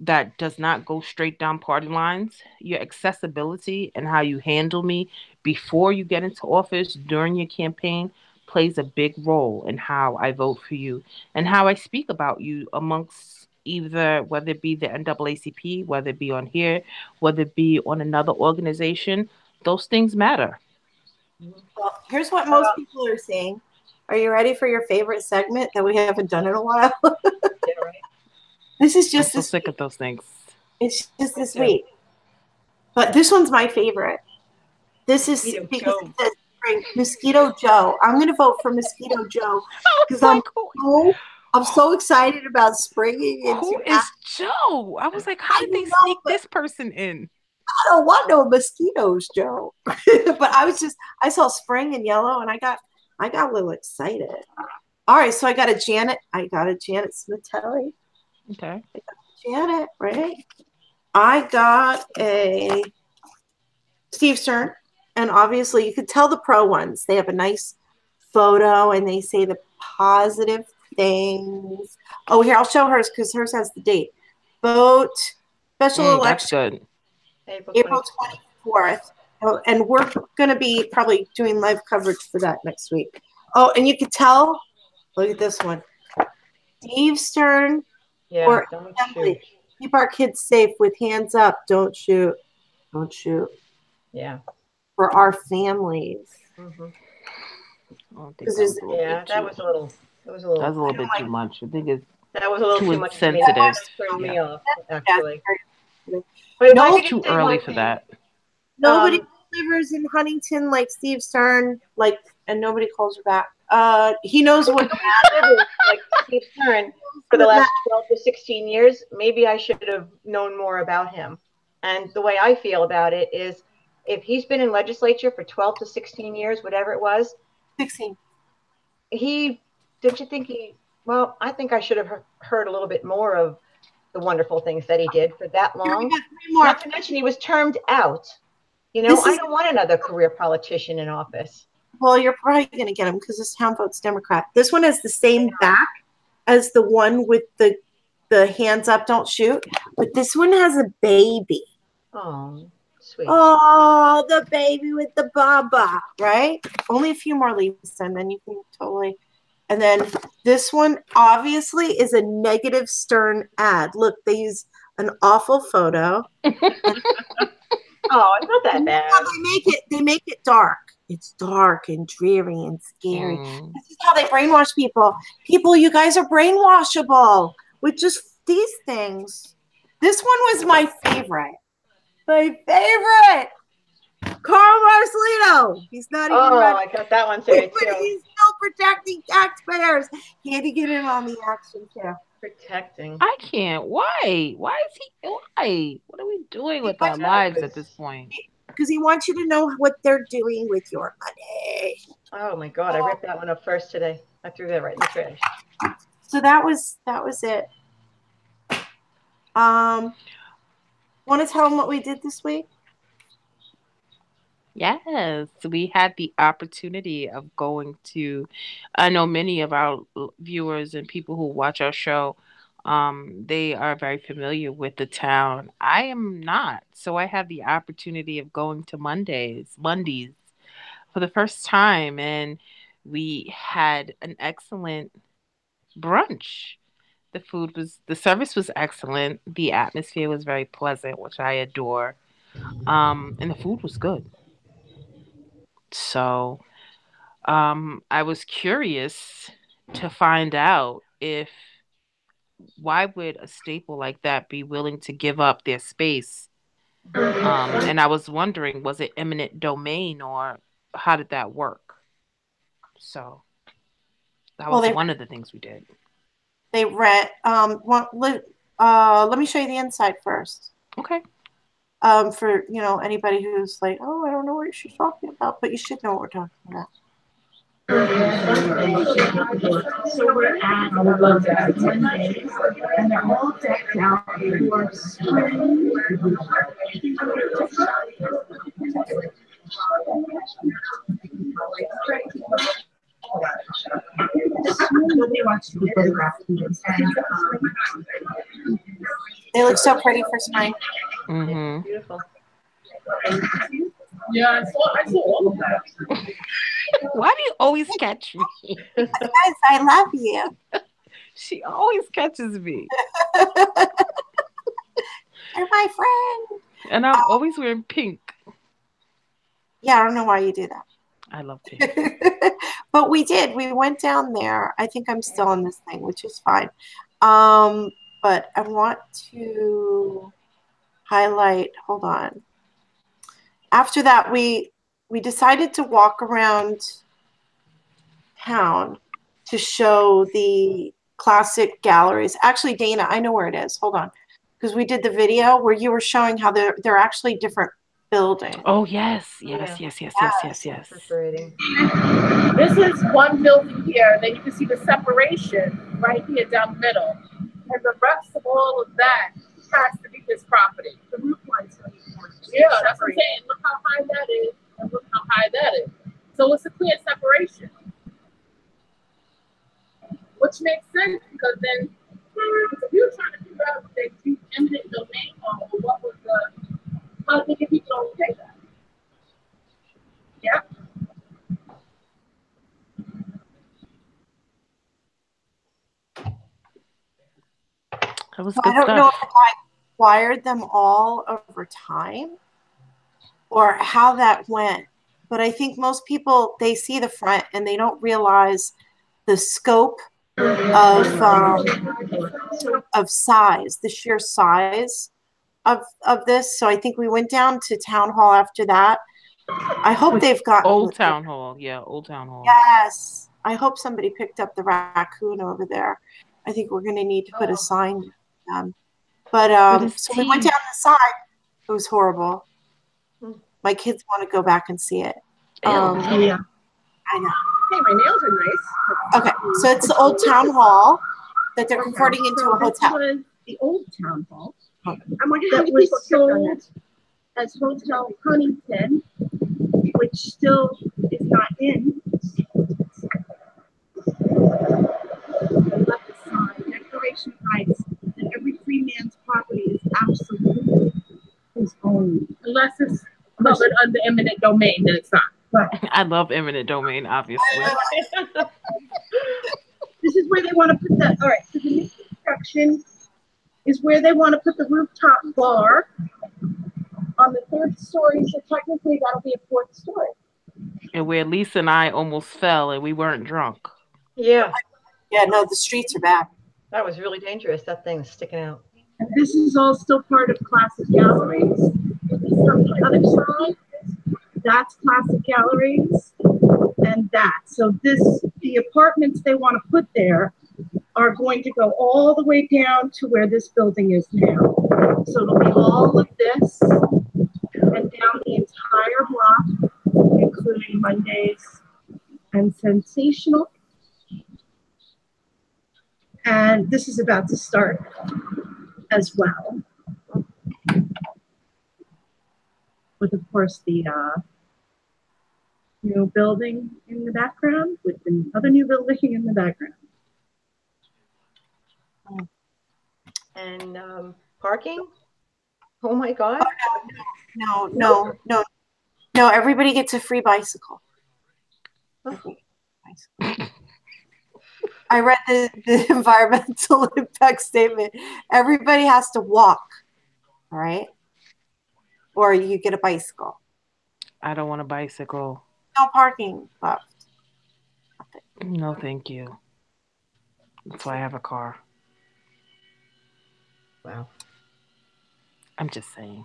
Speaker 2: that does not go straight down party lines, your accessibility and how you handle me before you get into office, during your campaign, plays a big role in how I vote for you and how I speak about you amongst either, whether it be the NAACP, whether it be on here, whether it be on another organization. Those things matter.
Speaker 1: Well, here's what most people are saying. Are you ready for your favorite segment that we haven't done in a while? This is just
Speaker 2: I'm so sick of those things.
Speaker 1: It's just this week. But this one's my favorite. This is because it says Mosquito Joe. I'm going to vote for Mosquito Joe because I'm so excited about springing into.
Speaker 2: Who is Joe? I was like, how did they sneak this person in?
Speaker 1: I don't want no mosquitoes, Joe. But I saw spring and yellow, and I got a little excited. All right, so I got a Janet Smith-Telly.
Speaker 2: Okay.
Speaker 1: I got Janet, right? I got a Steve Stern, and obviously you could tell the pro ones. They have a nice photo, and they say the positive things. Oh, here, I'll show hers because hers has the date. Vote, special election.
Speaker 2: That's good.
Speaker 1: April 24th. Oh, and we're going to be probably doing live coverage for that next week. Oh, and you could tell, look at this one. Steve Stern or Assembly. Keep our kids safe with hands up. Don't shoot. Don't shoot.
Speaker 3: Yeah.
Speaker 1: For our families.
Speaker 3: Mm-hmm.
Speaker 2: That was a little bit too much. I think
Speaker 3: that was a little too much
Speaker 2: sensitive.
Speaker 3: That turned me off, actually.
Speaker 2: But no, it's too early for that.
Speaker 1: Nobody delivers in Huntington like Steve Stern, and nobody calls her back. He knows what
Speaker 3: like Steve Stern for the last 12 to 16 years. Maybe I should have known more about him. And the way I feel about it is, if he's been in legislature for 12 to 16 years, whatever it was,
Speaker 1: 16.
Speaker 3: Well, I think I should have heard a little bit more of the wonderful things that he did for that long. Not to mention he was termed out. I don't want another career politician in office.
Speaker 1: Well, you're probably going to get him because this town votes Democrat. This one has the same back as the one with the hands up, don't shoot. But this one has a baby.
Speaker 3: Oh, sweet.
Speaker 1: Oh, the baby with the baba, right? Only a few more leaves, and then you can totally. And then this one obviously is a negative Stern ad. Look, they use an awful photo.
Speaker 3: Oh, it's not that bad.
Speaker 1: They make it dark. It's dark and dreary and scary. This is how they brainwash people. People, you guys are brainwashable with just these things. This one was my favorite. My favorite. Carl Marcelino. He's not even
Speaker 3: I got that one today too.
Speaker 1: He's still protecting taxpayers. He had to get in on the action too.
Speaker 3: Protecting.
Speaker 2: I can't. Why? Why is he? Why? What are we doing with our lives at this point?
Speaker 1: Because he wants you to know what they're doing with your money.
Speaker 3: Oh my God! I ripped that one up first today. I threw that right in the trash.
Speaker 1: So that was it. Want to tell them what we did this week?
Speaker 2: Yes, we had the opportunity of going to, I know many of our viewers and people who watch our show, they are very familiar with the town. I am not. So I had the opportunity of going to Mondays for the first time, and we had an excellent brunch. The service was excellent. The atmosphere was very pleasant, which I adore. And the food was good. So, I was curious to find out if why would a staple like that be willing to give up their space? And I was wondering, was it eminent domain or how did that work? So that
Speaker 1: Well,
Speaker 2: was one of the things we did.
Speaker 1: they rent. Let me show you the inside first.
Speaker 2: Okay.
Speaker 1: For anybody who's like, oh, I don't know what she's talking about, but you should know what we're talking about.
Speaker 5: So we're at Monday, and they're all decked out for spring. Nobody wants to be photographed.
Speaker 1: They look so pretty for spring.
Speaker 2: Mm-hmm.
Speaker 3: Beautiful.
Speaker 6: Yeah, I saw all of that.
Speaker 2: Why do you always catch me?
Speaker 1: Guys, I love you.
Speaker 2: She always catches me.
Speaker 1: You're my friend.
Speaker 2: And I'm always wearing pink.
Speaker 1: Yeah, I don't know why you do that.
Speaker 2: I love pink.
Speaker 1: But we did. We went down there. I think I'm still on this thing, which is fine. But I want to highlight, hold on. After that, we decided to walk around town to show the classic galleries. Actually, Dana, I know where it is. Hold on. Because we did the video where you were showing how they're actually different buildings.
Speaker 2: Oh, yes.
Speaker 3: Yeah.
Speaker 2: Yes.
Speaker 3: Separating.
Speaker 6: This is one building here, then you can see the separation right here down the middle. And the rest of all of that has to be his property. The roof line's yeah, that's what I'm saying. Look how high that is, and look how high that is. So it's a clear separation. Which makes sense because then if you're trying to figure out if they do eminent domain or what was how did people don't take that? Yeah.
Speaker 2: That was
Speaker 1: So
Speaker 2: good
Speaker 1: I don't
Speaker 2: stuff.
Speaker 1: know if I acquired them all over time or how that went. But I think most people, they see the front and they don't realize the scope of size, the sheer size of this. So I think we went down to Town Hall after that. I hope they've got
Speaker 2: Old Town Hall. Yeah, Old Town Hall.
Speaker 1: Yes. I hope somebody picked up the raccoon over there. I think we're going to need to put a sign down. But so we went down the side. It was horrible. My kids want to go back and see it.
Speaker 6: Yeah.
Speaker 1: I know.
Speaker 6: Hey, my nails are nice.
Speaker 1: Okay, so it's the Old Town Hall that they're converting into a hotel.
Speaker 5: This was the old town hall
Speaker 6: I wonder how
Speaker 5: that
Speaker 6: many
Speaker 5: was
Speaker 6: people checked on
Speaker 5: sold as Hotel Huntington, which still is not in. They left a sign, Declaration of Rights, that every free man's property is absolutely his own.
Speaker 6: unless it's covered under eminent domain, then it's not.
Speaker 2: I love eminent domain, obviously.
Speaker 5: This is where they want to put the, all right, so the new construction is where they want to put the rooftop bar on the third story, so technically that'll be a fourth story.
Speaker 2: And where Lisa and I almost fell and we weren't drunk.
Speaker 3: Yeah,
Speaker 1: Yeah, no, the streets are bad.
Speaker 3: that was really dangerous. That thing's sticking out.
Speaker 5: And this is all still part of Classic Galleries. From the other side, that's Classic Galleries and that. So the apartments they want to put there are going to go all the way down to where this building is now. So it'll be all of this and down the entire block, including Mondays and Sensational. And this is about to start as well.
Speaker 7: with, of course, the new building in the background, with another new building in the background.
Speaker 3: And parking? Oh my God.
Speaker 1: No. Everybody gets a free bicycle. I read the environmental impact statement. Everybody has to walk, all right? Or you get a bicycle.
Speaker 2: I don't want a bicycle.
Speaker 1: No parking left.
Speaker 2: No, thank you. That's why I have a car.
Speaker 3: Wow.
Speaker 2: I'm just saying.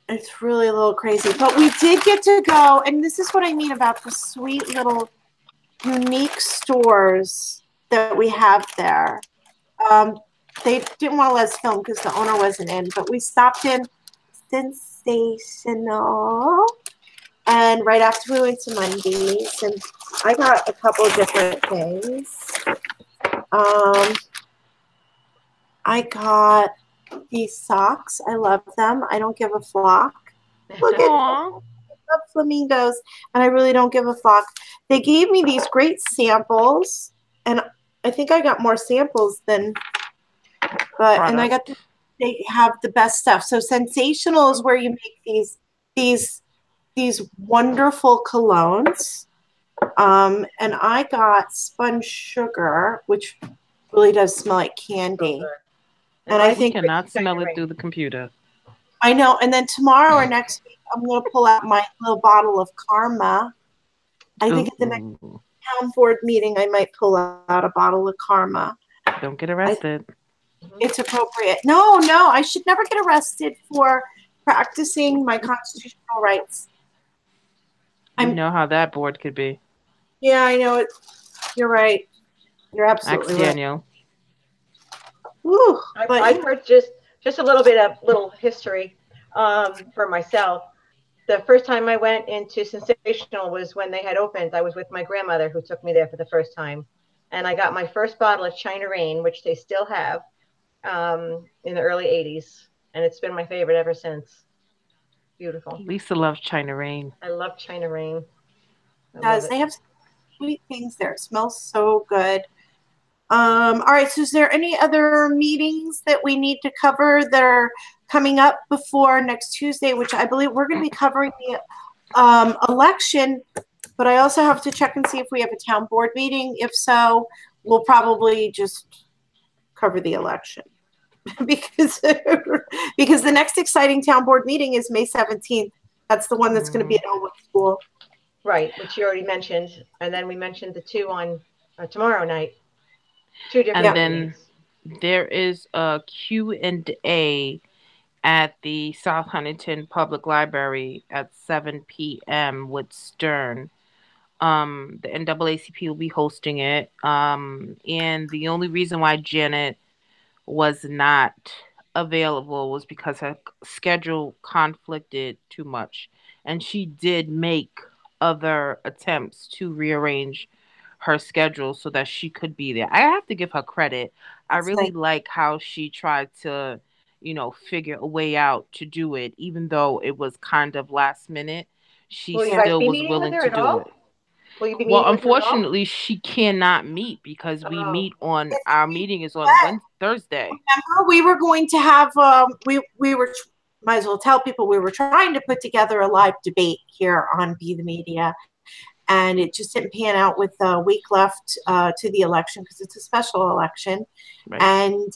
Speaker 1: It's really a little crazy. But we did get to go, and this is what I mean about the sweet little unique stores that we have there. They didn't want to let us film because the owner wasn't in, but we stopped in Sensational, and right after we went to Mondays, and I got a couple of different things. I got these socks. I love them. I don't give a flock. Look at them. I love flamingos, and I really don't give a flock. They gave me these great samples, and I think I got more samples than, and I got they have the best stuff. So Sensational is where you make these wonderful colognes. And I got Spun Sugar, which really does smell like candy. And I think
Speaker 2: you cannot smell it through the computer.
Speaker 1: I know. And then tomorrow or next week, I'm going to pull out my little bottle of Karma. I think at the next town board meeting, I might pull out a bottle of Karma.
Speaker 2: Don't get arrested.
Speaker 1: It's appropriate. No, I should never get arrested for practicing my constitutional rights.
Speaker 2: I know how that board could be.
Speaker 1: Yeah, I know it. You're right. You're absolutely right.
Speaker 2: Daniel.
Speaker 1: Woo,
Speaker 3: I've heard just a little history for myself. The first time I went into Sensational was when they had opened. I was with my grandmother who took me there for the first time. And I got my first bottle of China Rain, which they still have in the early 80s. And it's been my favorite ever since. Beautiful.
Speaker 2: Lisa loves China Rain.
Speaker 3: I love China Rain.
Speaker 1: They have sweet things there. It smells so good. All right, so is there any other meetings that we need to cover that are coming up before next Tuesday, which I believe we're going to be covering the election, but I also have to check and see if we have a town board meeting. If so, we'll probably just cover the election because the next exciting town board meeting is May 17th. That's the one that's going to be at Elwood School.
Speaker 3: Right, which you already mentioned. And then we mentioned the two on tomorrow night. Two different
Speaker 2: And then
Speaker 3: meetings.
Speaker 2: there is a Q&A at the South Huntington Public Library at 7 p.m. with Stern. The NAACP will be hosting it. And the only reason why Janet was not available was because her schedule conflicted too much. And she did make other attempts to rearrange her schedule so that she could be there. I have to give her credit. I really like how she tried to, figure a way out to do it, even though it was kind of last minute. She still was willing to do it. Well, unfortunately, she cannot meet because we meet on our meeting is on Thursday.
Speaker 1: Remember, we were going to have we were might as well tell people we were trying to put together a live debate here on Be the Media. And it just didn't pan out with a week left to the election because it's a special election.
Speaker 2: Right.
Speaker 1: And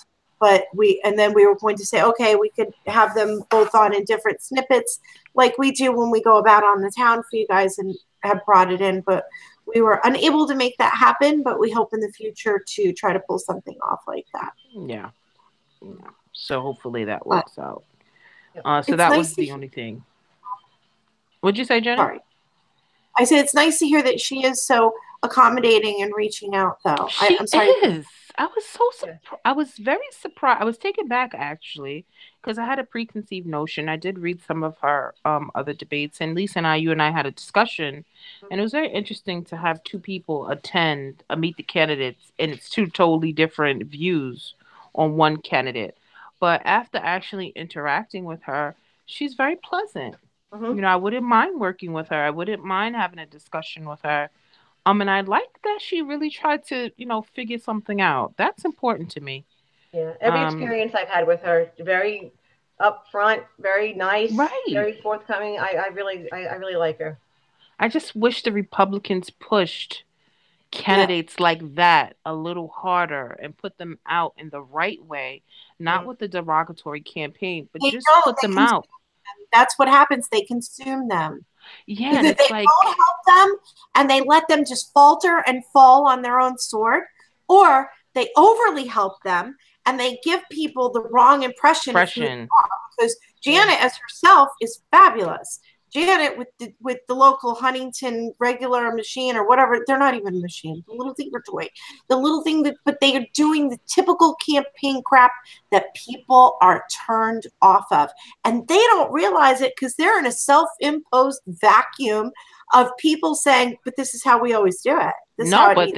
Speaker 1: then we were going to say, okay, we could have them both on in different snippets like we do when we go about on the town for you guys and have brought it in. But we were unable to make that happen, but we hope in the future to try to pull something off like that.
Speaker 2: Yeah. So hopefully that works out. So that
Speaker 1: nice
Speaker 2: was the only thing. What'd you say, Jenny?
Speaker 1: Sorry. I said it's nice to hear that she is so accommodating and reaching out, though.
Speaker 2: I'm sorry. Is. I was so surprised. I was very surprised. I was taken back, actually, because I had a preconceived notion. I did read some of her other debates, and Lisa and you and I had a discussion, and it was very interesting to have two people attend, meet the candidates, and it's two totally different views on one candidate. But after actually interacting with her, she's very pleasant.
Speaker 3: Mhm.
Speaker 2: I wouldn't mind working with her. I wouldn't mind having a discussion with her. And I like that she really tried to, figure something out. That's important to me.
Speaker 3: Yeah, every
Speaker 2: Um,
Speaker 3: experience I've had with her, very upfront, very nice,
Speaker 2: right.
Speaker 3: very forthcoming. I really like her.
Speaker 2: I just wish the Republicans pushed
Speaker 1: Yeah.
Speaker 2: candidates like that a little harder and put them out in the right way, not
Speaker 3: Mhm.
Speaker 2: with the derogatory campaign, but
Speaker 1: They
Speaker 2: just
Speaker 1: don't.
Speaker 2: put them out.
Speaker 1: That's what happens. They consume them.
Speaker 2: Yeah, and
Speaker 1: Either they
Speaker 2: it's
Speaker 1: don't
Speaker 2: like,
Speaker 1: help them and they let them just falter and fall on their own sword, or they overly help them and they give people the wrong impression of who they
Speaker 2: impression.
Speaker 1: are. Because Janet, as herself, is fabulous. Janet with the local Huntington regular machine or whatever, they're not even a machine, the little thing or toy, the little thing that, but they are doing the typical campaign crap that people are turned off of. And they don't realize it because they're in a self-imposed vacuum of people saying, but this is how we always do it. This is how
Speaker 2: No,
Speaker 1: it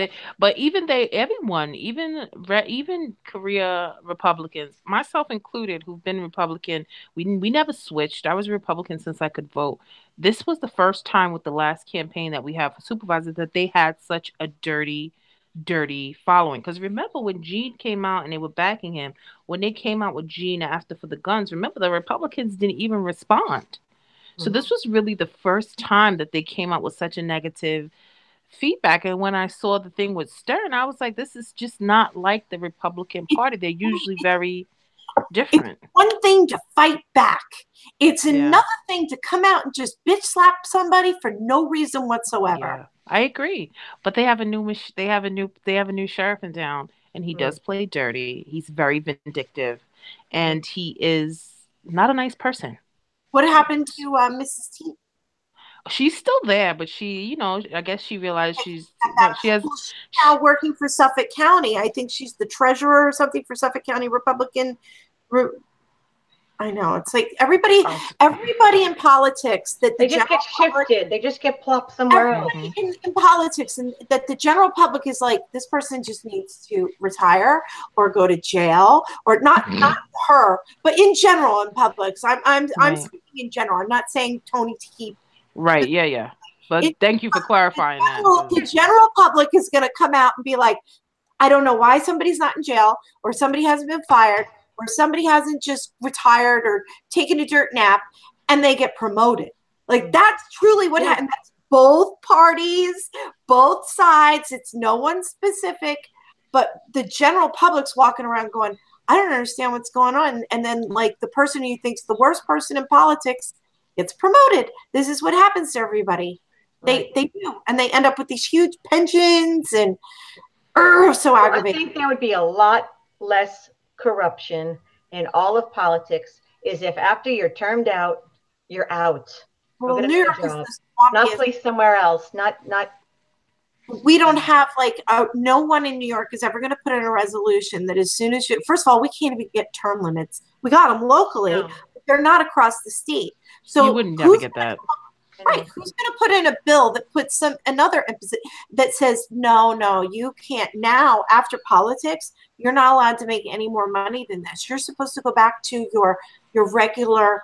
Speaker 2: but
Speaker 1: is.
Speaker 2: everyone, even Korea Republicans, myself included, who've been Republican, we never switched. I was a Republican since I could vote. This was the first time with the last campaign that we have for supervisor that they had such a dirty following. Because remember when Gene came out and they were backing him, when they came out with Gene after for the guns, remember the Republicans didn't even respond. So
Speaker 3: Mhm.
Speaker 2: this was really the first time that they came out with such a negative feedback. And when I saw the thing with Stern, I was like, this is just not like the Republican Party. They're usually very
Speaker 1: It's
Speaker 2: different.
Speaker 1: one thing to fight back. It's
Speaker 2: Yeah.
Speaker 1: another thing to come out and just bitch slap somebody for no reason whatsoever.
Speaker 2: Yeah. I agree. But they have a new they have a new sheriff in town, and he
Speaker 3: Mhm.
Speaker 2: does play dirty. He's very vindictive,
Speaker 3: Mhm.
Speaker 2: and he is not a nice person.
Speaker 1: What happened to Mrs. T?
Speaker 2: She's still there, but I guess she realized she has.
Speaker 1: Well, she's now working for Suffolk County. I think she's the treasurer or something for Suffolk County Republican. I know it's like everybody in politics that the
Speaker 3: They just
Speaker 1: general
Speaker 3: get
Speaker 1: public,
Speaker 3: shifted. They just get plopped somewhere else.
Speaker 1: everybody in politics, and that the general public is like, this person just needs to retire or go to jail, or not her, but in general in public. So I'm
Speaker 2: Right.
Speaker 1: speaking in general. I'm not saying Tony to keep.
Speaker 2: Right. Yeah. Yeah. But thank you for clarifying that.
Speaker 1: The general public is going to come out and be like, I don't know why somebody's not in jail, or somebody hasn't been fired, or somebody hasn't just retired or taken a dirt nap, and they get promoted. Like, that's truly what happened. That's both parties, both sides. It's no one specific, but the general public's walking around going, I don't understand what's going on. And then, like, the person who thinks the worst person in politics gets promoted. This is what happens to everybody.
Speaker 3: Right.
Speaker 1: They do, and they end up with these huge pensions and so
Speaker 3: Well, I
Speaker 1: aggravating.
Speaker 3: think there would be a lot less corruption in all of politics is if after you're termed out, you're out.
Speaker 1: Well,
Speaker 3: Go
Speaker 1: New
Speaker 3: get
Speaker 1: York
Speaker 3: a
Speaker 1: is
Speaker 3: job.
Speaker 1: the
Speaker 3: Not
Speaker 1: swampiest.
Speaker 3: placed somewhere else. Not.
Speaker 1: We don't have like no one in New York is ever going to put in a resolution that as soon as you, first of all, we can't even get term limits. We got them locally,
Speaker 3: No.
Speaker 1: but they're not across the state. So
Speaker 2: You wouldn't never get that.
Speaker 1: Right? Who's going to put in a bill that puts another that says no, you can't now after politics, you're not allowed to make any more money than this. You're supposed to go back to your regular,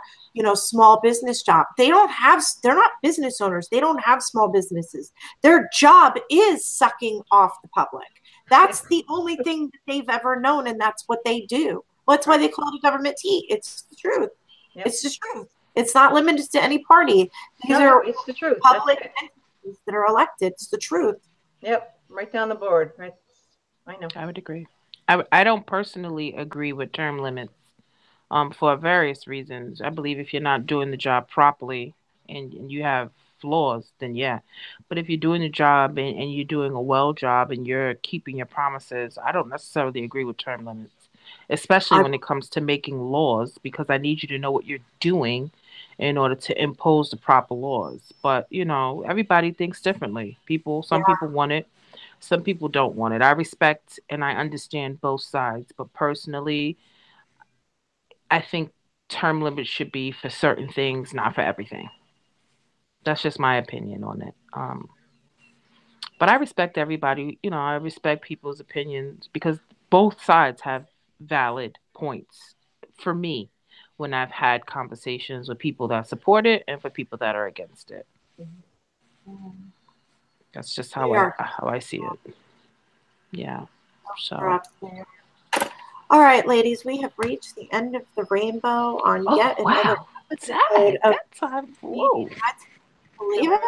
Speaker 1: small business job. They're not business owners. They don't have small businesses. Their job is sucking off the public. That's the only thing that they've ever known, and that's what they do. Well, that's why they call it a government tea. It's the truth.
Speaker 3: Yep.
Speaker 1: It's the truth. It's not limited to any party. These are
Speaker 3: it's the truth.
Speaker 1: public entities that are elected. It's the truth.
Speaker 3: Yep, right down the board. Right. I know.
Speaker 2: I would agree. I don't personally agree with term limits for various reasons. I believe if you're not doing the job properly and you have flaws, then yeah. But if you're doing the job and you're doing a well job and you're keeping your promises, I don't necessarily agree with term limits, especially when it comes to making laws, because I need you to know what you're doing in order to impose the proper laws. But, everybody thinks differently. Some people want it, some people don't want it. I respect and I understand both sides, but personally, I think term limits should be for certain things, not for everything. That's just my opinion on it. But I respect everybody. I respect people's opinions because both sides have valid points for me when I've had conversations with people that support it and for people that are against it. That's just how I see it. Yeah. So.
Speaker 1: All right, ladies, we have reached the end of the rainbow on yet another episode of
Speaker 2: Whoa.
Speaker 1: Believe it?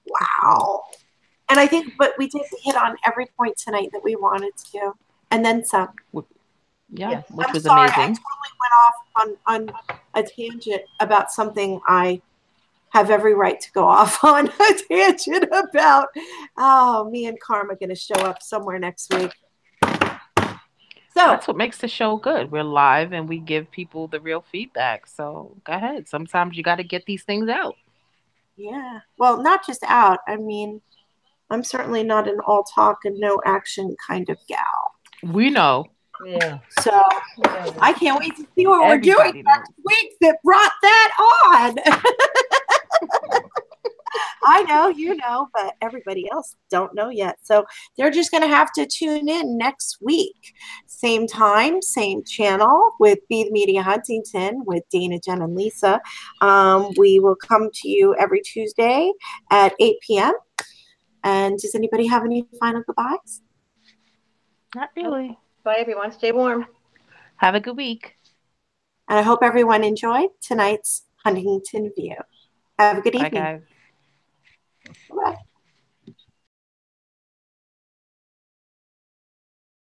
Speaker 1: Wow. And I think, but we did hit on every point tonight that we wanted to, and then some.
Speaker 2: Yeah, which
Speaker 1: I'm
Speaker 2: was
Speaker 1: sorry,
Speaker 2: amazing.
Speaker 1: I totally went off on a tangent about something I have every right to go off on a tangent about. Oh, me and Karma going to show up somewhere next week. So
Speaker 2: that's what makes the show good. We're live and we give people the real feedback. So go ahead. Sometimes you got to get these things out.
Speaker 1: Yeah. Well, not just out. I mean, I'm certainly not an all talk and no action kind of gal.
Speaker 2: We know.
Speaker 3: Yeah.
Speaker 1: So I can't wait to see what we're doing next week that brought that on. I know, you know, but everybody else don't know yet. So they're just going to have to tune in next week. Same time, same channel with Be the Media Huntington with Dana, Jen, and Lisa. We will come to you every Tuesday at 8 p.m. And does anybody have any final goodbyes?
Speaker 2: Not really.
Speaker 3: Bye, everyone. Stay warm.
Speaker 2: Have a good week.
Speaker 1: And I hope everyone enjoyed tonight's Huntington View. Have a good evening.
Speaker 2: Bye, guys.
Speaker 1: Bye.